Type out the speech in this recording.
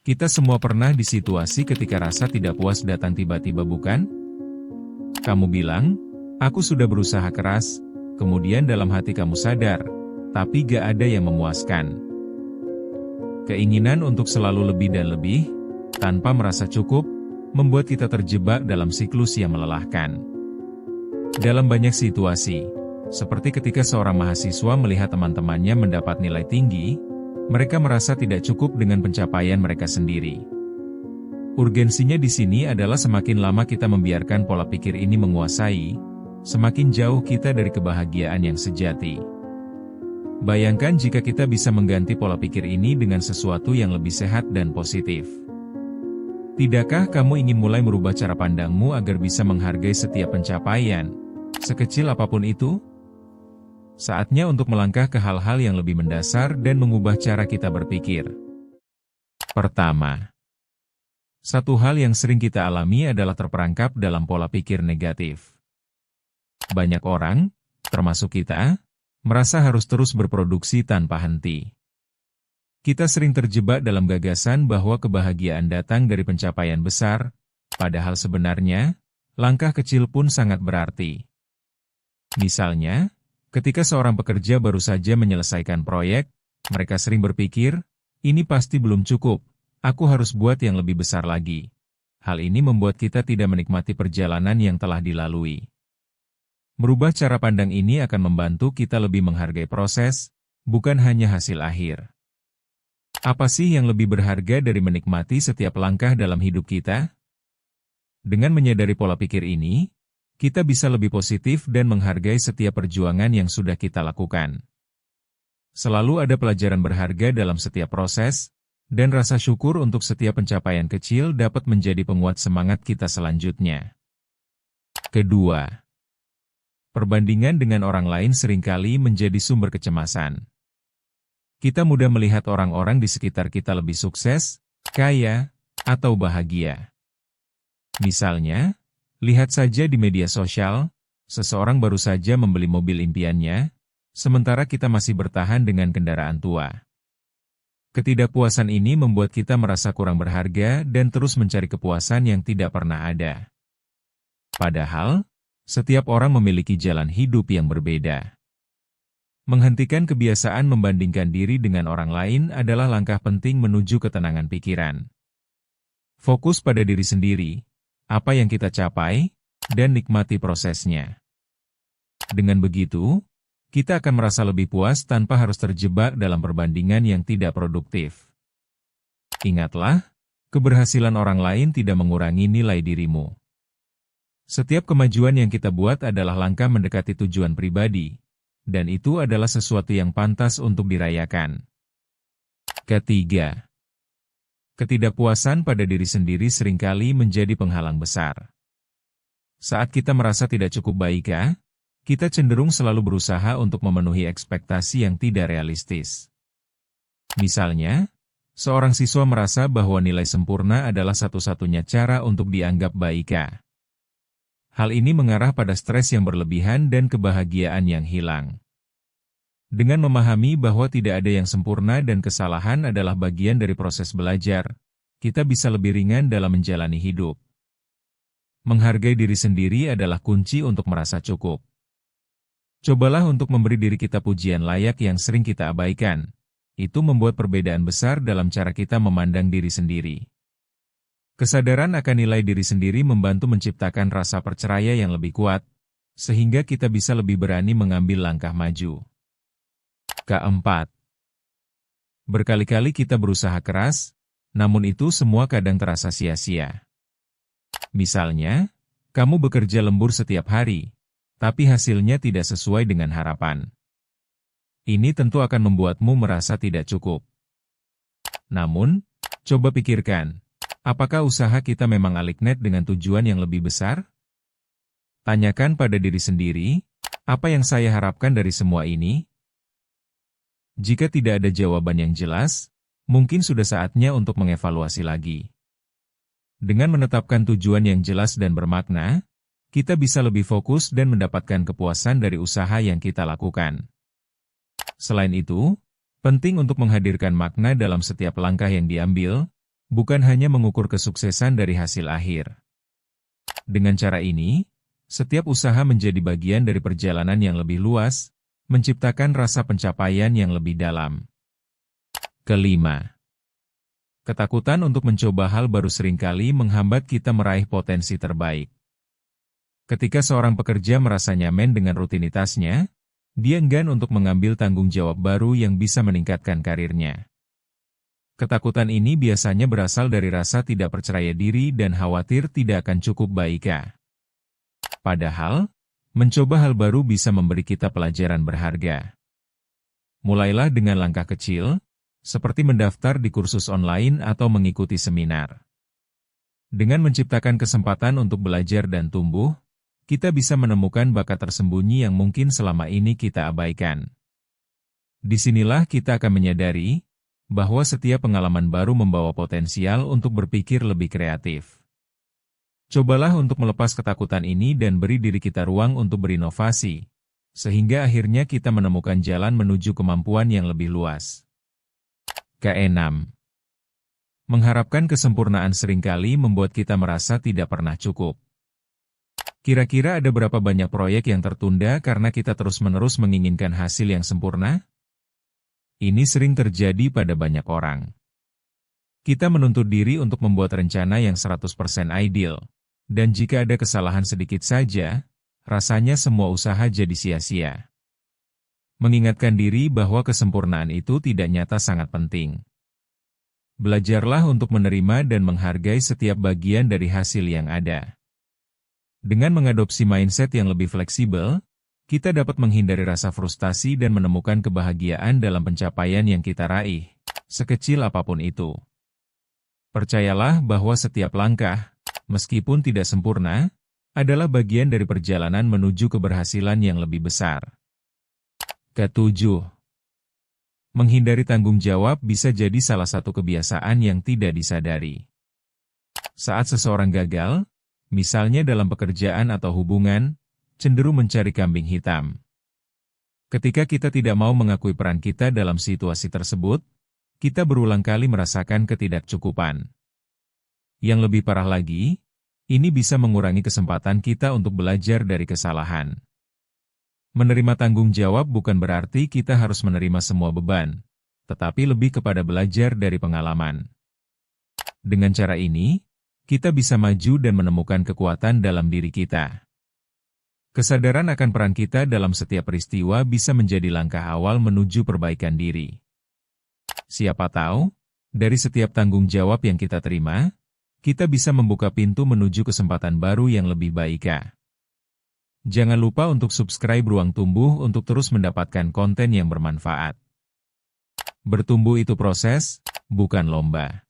Kita semua pernah di situasi ketika rasa tidak puas datang tiba-tiba, bukan? Kamu bilang, aku sudah berusaha keras, kemudian dalam hati kamu sadar, tapi gak ada yang memuaskan. Keinginan untuk selalu lebih dan lebih, tanpa merasa cukup, membuat kita terjebak dalam siklus yang melelahkan. Dalam banyak situasi, seperti ketika seorang mahasiswa melihat teman-temannya mendapat nilai tinggi, mereka merasa tidak cukup dengan pencapaian mereka sendiri. Urgensinya di sini adalah semakin lama kita membiarkan pola pikir ini menguasai, semakin jauh kita dari kebahagiaan yang sejati. Bayangkan jika kita bisa mengganti pola pikir ini dengan sesuatu yang lebih sehat dan positif. Tidakkah kamu ingin mulai merubah cara pandangmu agar bisa menghargai setiap pencapaian, sekecil apapun itu? Saatnya untuk melangkah ke hal-hal yang lebih mendasar dan mengubah cara kita berpikir. Pertama, satu hal yang sering kita alami adalah terperangkap dalam pola pikir negatif. Banyak orang, termasuk kita, merasa harus terus berproduksi tanpa henti. Kita sering terjebak dalam gagasan bahwa kebahagiaan datang dari pencapaian besar, padahal sebenarnya, langkah kecil pun sangat berarti. Misalnya, ketika seorang pekerja baru saja menyelesaikan proyek, mereka sering berpikir, ini pasti belum cukup, aku harus buat yang lebih besar lagi. Hal ini membuat kita tidak menikmati perjalanan yang telah dilalui. Merubah cara pandang ini akan membantu kita lebih menghargai proses, bukan hanya hasil akhir. Apa sih yang lebih berharga dari menikmati setiap langkah dalam hidup kita? Dengan menyadari pola pikir ini, kita bisa lebih positif dan menghargai setiap perjuangan yang sudah kita lakukan. Selalu ada pelajaran berharga dalam setiap proses, dan rasa syukur untuk setiap pencapaian kecil dapat menjadi penguat semangat kita selanjutnya. Kedua, perbandingan dengan orang lain seringkali menjadi sumber kecemasan. Kita mudah melihat orang-orang di sekitar kita lebih sukses, kaya, atau bahagia. Misalnya, lihat saja di media sosial, seseorang baru saja membeli mobil impiannya, sementara kita masih bertahan dengan kendaraan tua. Ketidakpuasan ini membuat kita merasa kurang berharga dan terus mencari kepuasan yang tidak pernah ada. Padahal, setiap orang memiliki jalan hidup yang berbeda. Menghentikan kebiasaan membandingkan diri dengan orang lain adalah langkah penting menuju ketenangan pikiran. Fokus pada diri sendiri, apa yang kita capai, dan nikmati prosesnya. Dengan begitu, kita akan merasa lebih puas tanpa harus terjebak dalam perbandingan yang tidak produktif. Ingatlah, keberhasilan orang lain tidak mengurangi nilai dirimu. Setiap kemajuan yang kita buat adalah langkah mendekati tujuan pribadi, dan itu adalah sesuatu yang pantas untuk dirayakan. Ketiga, ketidakpuasan pada diri sendiri seringkali menjadi penghalang besar. Saat kita merasa tidak cukup baik, kita cenderung selalu berusaha untuk memenuhi ekspektasi yang tidak realistis. Misalnya, seorang siswa merasa bahwa nilai sempurna adalah satu-satunya cara untuk dianggap baik. Hal ini mengarah pada stres yang berlebihan dan kebahagiaan yang hilang. Dengan memahami bahwa tidak ada yang sempurna dan kesalahan adalah bagian dari proses belajar, kita bisa lebih ringan dalam menjalani hidup. Menghargai diri sendiri adalah kunci untuk merasa cukup. Cobalah untuk memberi diri kita pujian layak yang sering kita abaikan. Itu membuat perbedaan besar dalam cara kita memandang diri sendiri. Kesadaran akan nilai diri sendiri membantu menciptakan rasa percaya yang lebih kuat, sehingga kita bisa lebih berani mengambil langkah maju. Keempat, berkali-kali kita berusaha keras, namun itu semua kadang terasa sia-sia. Misalnya, kamu bekerja lembur setiap hari, tapi hasilnya tidak sesuai dengan harapan. Ini tentu akan membuatmu merasa tidak cukup. Namun, coba pikirkan, apakah usaha kita memang alignet dengan tujuan yang lebih besar? Tanyakan pada diri sendiri, apa yang saya harapkan dari semua ini? Jika tidak ada jawaban yang jelas, mungkin sudah saatnya untuk mengevaluasi lagi. Dengan menetapkan tujuan yang jelas dan bermakna, kita bisa lebih fokus dan mendapatkan kepuasan dari usaha yang kita lakukan. Selain itu, penting untuk menghadirkan makna dalam setiap langkah yang diambil, bukan hanya mengukur kesuksesan dari hasil akhir. Dengan cara ini, setiap usaha menjadi bagian dari perjalanan yang lebih luas, menciptakan rasa pencapaian yang lebih dalam. Kelima, ketakutan untuk mencoba hal baru seringkali menghambat kita meraih potensi terbaik. Ketika seorang pekerja merasa nyaman dengan rutinitasnya, dia enggan untuk mengambil tanggung jawab baru yang bisa meningkatkan karirnya. Ketakutan ini biasanya berasal dari rasa tidak percaya diri dan khawatir tidak akan cukup baik. Padahal, mencoba hal baru bisa memberi kita pelajaran berharga. Mulailah dengan langkah kecil, seperti mendaftar di kursus online atau mengikuti seminar. Dengan menciptakan kesempatan untuk belajar dan tumbuh, kita bisa menemukan bakat tersembunyi yang mungkin selama ini kita abaikan. Disinilah kita akan menyadari bahwa setiap pengalaman baru membawa potensial untuk berpikir lebih kreatif. Cobalah untuk melepas ketakutan ini dan beri diri kita ruang untuk berinovasi, sehingga akhirnya kita menemukan jalan menuju kemampuan yang lebih luas. Keenam, mengharapkan kesempurnaan seringkali membuat kita merasa tidak pernah cukup. Kira-kira ada berapa banyak proyek yang tertunda karena kita terus-menerus menginginkan hasil yang sempurna? Ini sering terjadi pada banyak orang. Kita menuntut diri untuk membuat rencana yang 100% ideal, dan jika ada kesalahan sedikit saja, rasanya semua usaha jadi sia-sia. Mengingatkan diri bahwa kesempurnaan itu tidak nyata sangat penting. Belajarlah untuk menerima dan menghargai setiap bagian dari hasil yang ada. Dengan mengadopsi mindset yang lebih fleksibel, kita dapat menghindari rasa frustasi dan menemukan kebahagiaan dalam pencapaian yang kita raih, sekecil apapun itu. Percayalah bahwa setiap langkah, meskipun tidak sempurna, adalah bagian dari perjalanan menuju keberhasilan yang lebih besar. Ketujuh, menghindari tanggung jawab bisa jadi salah satu kebiasaan yang tidak disadari. Saat seseorang gagal, misalnya dalam pekerjaan atau hubungan, cenderung mencari kambing hitam. Ketika kita tidak mau mengakui peran kita dalam situasi tersebut, kita berulang kali merasakan ketidakcukupan. Yang lebih parah lagi, ini bisa mengurangi kesempatan kita untuk belajar dari kesalahan. Menerima tanggung jawab bukan berarti kita harus menerima semua beban, tetapi lebih kepada belajar dari pengalaman. Dengan cara ini, kita bisa maju dan menemukan kekuatan dalam diri kita. Kesadaran akan peran kita dalam setiap peristiwa bisa menjadi langkah awal menuju perbaikan diri. Siapa tahu, dari setiap tanggung jawab yang kita terima, kita bisa membuka pintu menuju kesempatan baru yang lebih baik. Jangan lupa untuk subscribe Ruang Tumbuh untuk terus mendapatkan konten yang bermanfaat. Bertumbuh itu proses, bukan lomba.